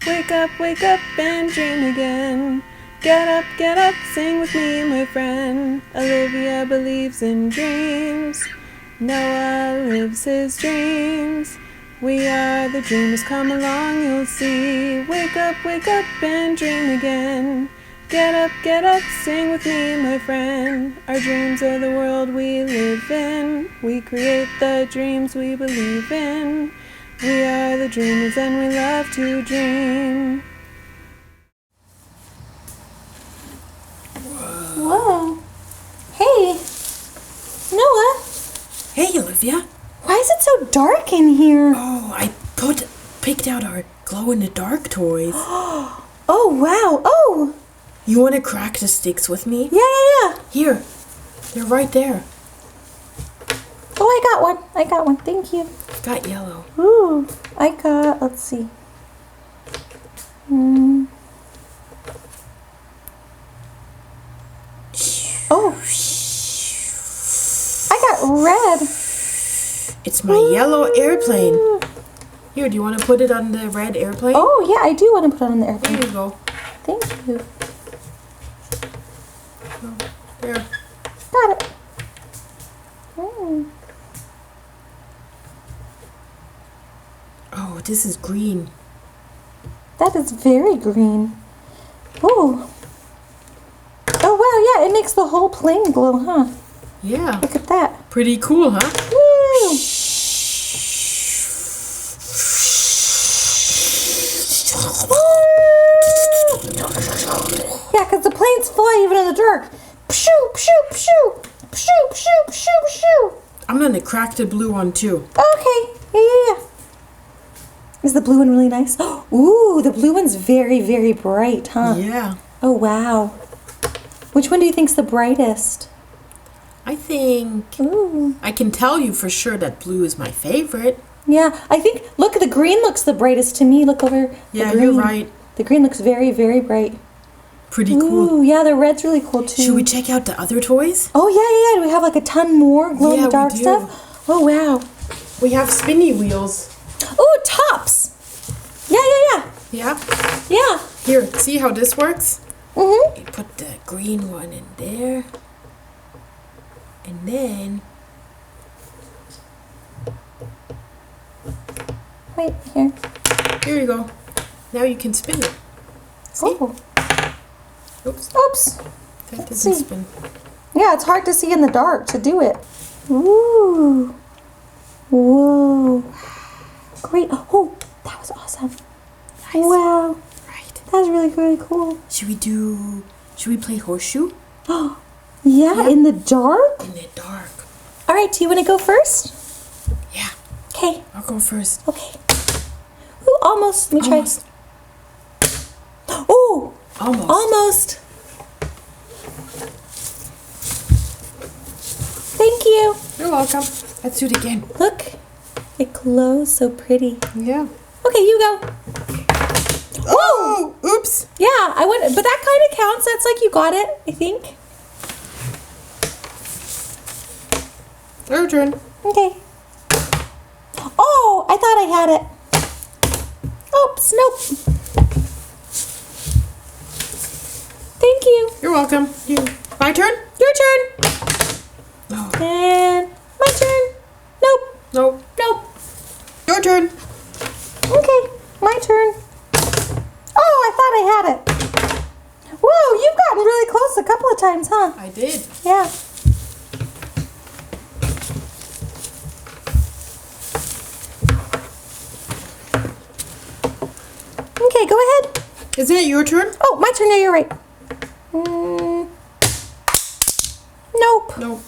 wake up and dream again. Get up, sing with me, my friend. Olivia believes in dreams. Noah lives his dreams. We are the dreamers, come along, you'll see. Wake up and dream again. Get up, sing with me, my friend. Our dreams are the world we live in. We create the dreams we believe in. We are the dreamers and we love to dream. Whoa. Hey, Noah. Hey, Olivia. Why is it so dark in here? Oh, I picked out our glow-in-the-dark toys. Oh, wow. Oh. You want to crack the sticks with me? Yeah. Here. They're right there. Oh, I got one. Thank you. Got yellow. Ooh, let's see. Oh. I got red. It's my yellow airplane. Here, do you want to put it on the red airplane? Oh, yeah, I do want to put it on the airplane. There you go. Thank you. Oh, there. Got it. Oh, this is green. That is very green. Oh. Oh, wow, yeah, it makes the whole plane glow, huh? Yeah. Look at that. Pretty cool, huh? Woo! Yeah, because the planes fly even in the dark. Pshoo, pshoo, pshoo. Pshoo, pshoo, pshoo, pshoo. I'm going to crack the blue one, too. Okay. Yeah. Is the blue one really nice? Ooh, the blue one's very, very bright, huh? Yeah. Oh, wow. Which one do you think's the brightest? I think... Ooh. I can tell you for sure that blue is my favorite. Yeah, I think, look, the green looks the brightest to me. Look over. Yeah, the green. you're right. The green looks very, very bright. Pretty cool. Ooh, yeah, the red's really cool, too. Should we check out the other toys? Oh, yeah. Do we have like a ton more glow-in-the-dark we do. stuff? Oh, wow. We have spinny wheels. Oh, tops. Yeah. Yeah? Yeah. Here, see how this works? Mm-hmm. You put the green one in there. And then... Wait, here. Here you go. Now you can spin it. See? Oh. Oops. That Let's doesn't see. spin. Yeah, it's hard to see in the dark to do it. Ooh. Whoa. Great. Oh, that was awesome. Nice. Wow. Right. That was really, really cool. Should we play Horseshoe? Oh, yeah, in the dark? In the dark. All right, do you want to go first? Yeah. Okay. I'll go first. Okay. Ooh, almost. Let me try. Almost. Oh, Almost. almost. Thank you. You're welcome. Let's do it again. Look, it glows so pretty. Yeah. Okay, you go. Oh! Oops! Yeah, I went, but that kind of counts. That's like you got it, I think. Your turn. Okay. Oh, I thought I had it. Oops, nope. Thank you. You're welcome. My turn? Your turn. No. And my turn. Nope. Nope. Your turn. Okay, my turn. Oh, I thought I had it. Whoa, you've gotten really close a couple of times, huh? I did. Yeah. Okay, go ahead. Isn't it your turn? Oh, my turn. Yeah, you're right. Nope. Nope.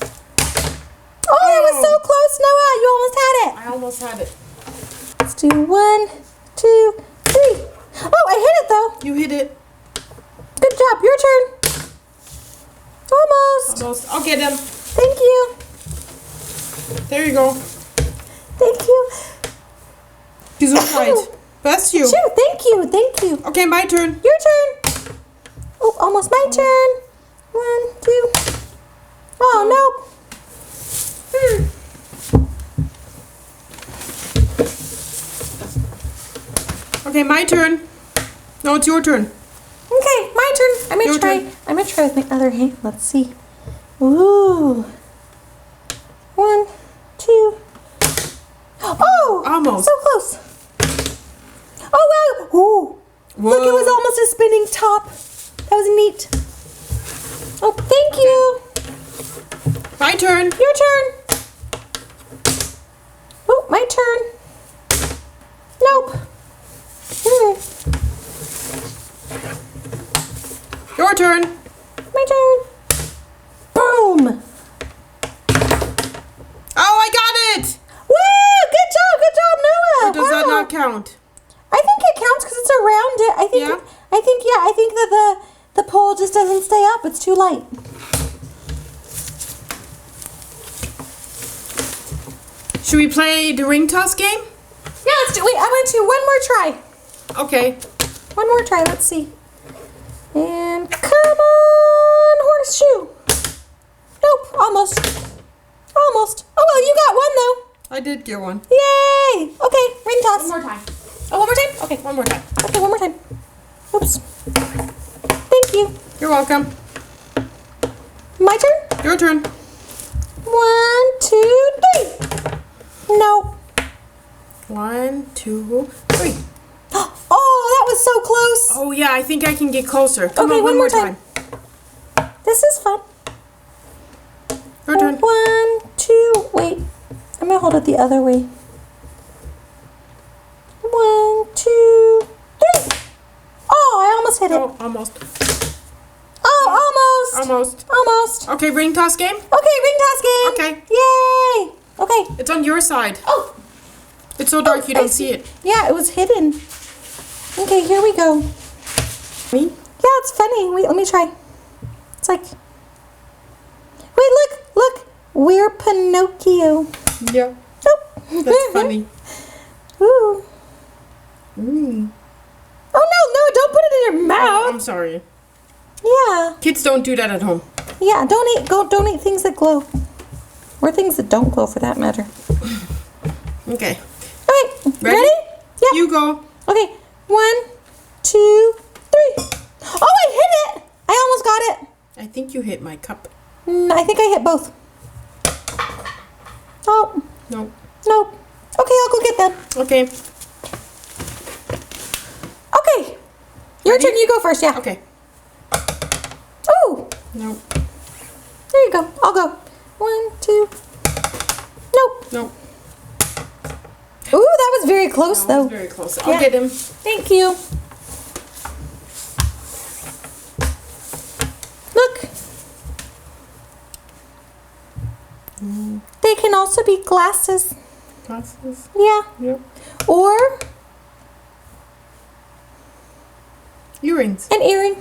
Oh, that was so close, Noah. You almost had it. I almost had it. Let's do 1, 2, 3. Oh, I hit it though. You hit it. Good job. Your turn. Almost. Almost. I'll get him. Thank you. There you go. Thank you. He's all right. Bless you. Sure. Thank you. Thank you. Okay, my turn. Your turn. Oh, almost my turn. 1, 2. Oh, nope. Okay, my turn. No, it's your turn. Okay, my turn. Your turn. I'm gonna try with my other hand. Let's see. Ooh. 1, 2. Oh! Almost. So close. Oh wow! Ooh. Whoa. Look, it was almost a spinning top. That was neat. Oh, thank you. My turn. Your turn. Oh, my turn. Nope. Your turn. My turn. Boom. Oh, I got it. Woo! Good job, Noah. Or does that Wow. not count? I think it counts because it's around it. I think. Yeah? I think that the pole just doesn't stay up. It's too light. Should we play the ring toss game? Yeah, let's do. Wait, I want to do one more try. Okay. One more try. Let's see. And come on, horseshoe. Nope, almost. Almost. Oh well, you got one though. I did get one. Yay! Okay, ring toss. One more time. Oh, one more time? Okay. One more time. Okay, one more time. Oops. Thank you. You're welcome. My turn? Your turn. 1, 2, 3. No. 1, 2, 3. Oh, that was so close. Oh yeah, I think I can get closer. Come Okay, on, one more time. This is fun. Your turn. 1, 2. Wait. I'm going to hold it the other way. 1, 2, 3. Oh, I almost hit it. Oh, almost. Oh, almost. Almost. Almost. Okay, ring toss game. Okay, ring toss game. Okay. Yay. Okay. It's on your side. Oh. It's so dark you I don't see it. Yeah, it was hidden. Okay, here we go. Me? Yeah, it's funny. Wait, let me try. It's like... Wait, look. We're Pinocchio. Yeah. Nope. That's funny. Ooh. Mm. Oh, no, don't put it in your Oh, mouth. I'm sorry. Yeah. Kids don't do that at home. Yeah, don't eat things that glow. Or things that don't glow, for that matter. Okay. Okay, ready? Yeah. You go. Okay, 1, 2, 3. Oh, I hit it! I almost got it. I think you hit my cup. I think I hit both. Oh, No. nope. Okay, I'll go get them. Okay. Okay. Your Ready? turn, you go first, yeah. Okay. Oh, No. there you go. I'll go. 1, 2. Nope. No. Ooh, that was very close, That was though. very close. I'll Yeah. get him. Thank you. Look. They can also be glasses. Glasses. Yeah. Yep. Or Earrings. an earring.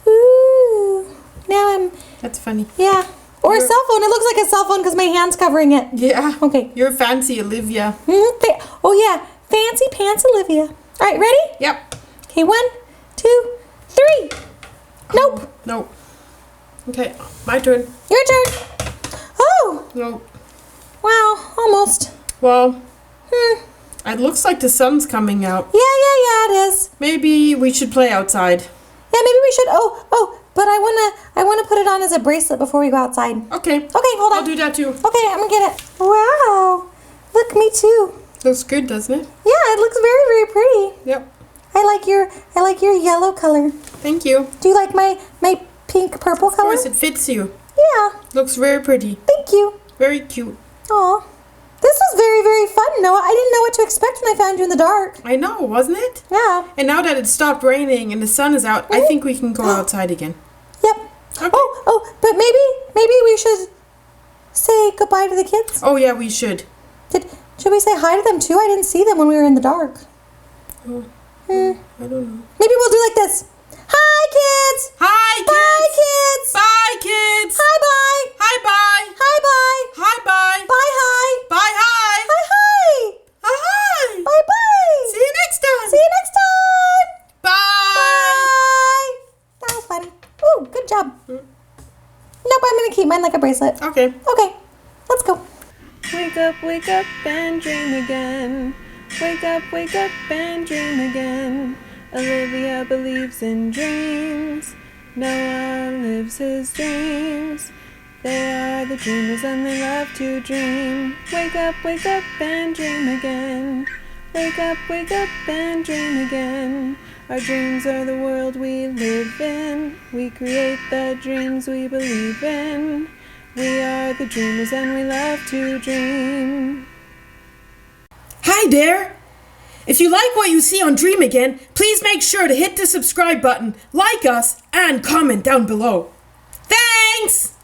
Ooh. Now I'm, That's funny. yeah. Or a You're- cell phone. It looks like a cell phone because my hand's covering it. Yeah. Okay. You're fancy, Olivia. Oh, yeah. Fancy pants, Olivia. All right, ready? Yep. Okay, 1, 2, 3. Nope. No. Okay. My turn. Your turn. Oh, No. wow. Almost. Well, Hmm. it looks like the sun's coming out. Yeah, it is. Maybe we should play outside. Yeah, maybe we should. But I wanna put it on as a bracelet before we go outside. Okay. Okay, hold on. I'll do that too. Okay, I'm gonna get it. Wow. Look, me too. Looks good, doesn't it? Yeah, it looks very, very pretty. Yep. I like your yellow color. Thank you. Do you like my pink purple Of color? course, it fits you. Yeah. Looks very pretty. Thank you. Very cute. Aw. This was very, very fun, Noah. I didn't know what to expect when I found you in the dark. I know, wasn't it? Yeah. And now that it's stopped raining and the sun is out, I think we can go outside again. Yep. Okay. But maybe we should say goodbye to the kids. Oh yeah, we should. Should we say hi to them too? I didn't see them when we were in the dark. Oh, Hmm. I don't know. Maybe we'll do like this. Hi, kids. Hi, kids. Bye, kids. Bye, kids. Hi, bye. Hi, bye. Hi, bye. Hi, bye. Bye, hi. Bye, hi. Hi, hi. Hi. Bye, bye. See you next time. See you next time. Bye. Bye. That was fun. Ooh, good job. Nope, I'm gonna keep mine like a bracelet. Okay. Okay, let's go. Wake up and dream again. Wake up and dream again. Olivia believes in dreams. Noah lives his dreams. They are the dreamers and they love to dream. Wake up and dream again. Wake up and dream again. Our dreams are the world we live in. We create the dreams we believe in. We are the dreamers and we love to dream. Hi there! If you like what you see on Dream Again, please make sure to hit the subscribe button, like us, and comment down below. Thanks!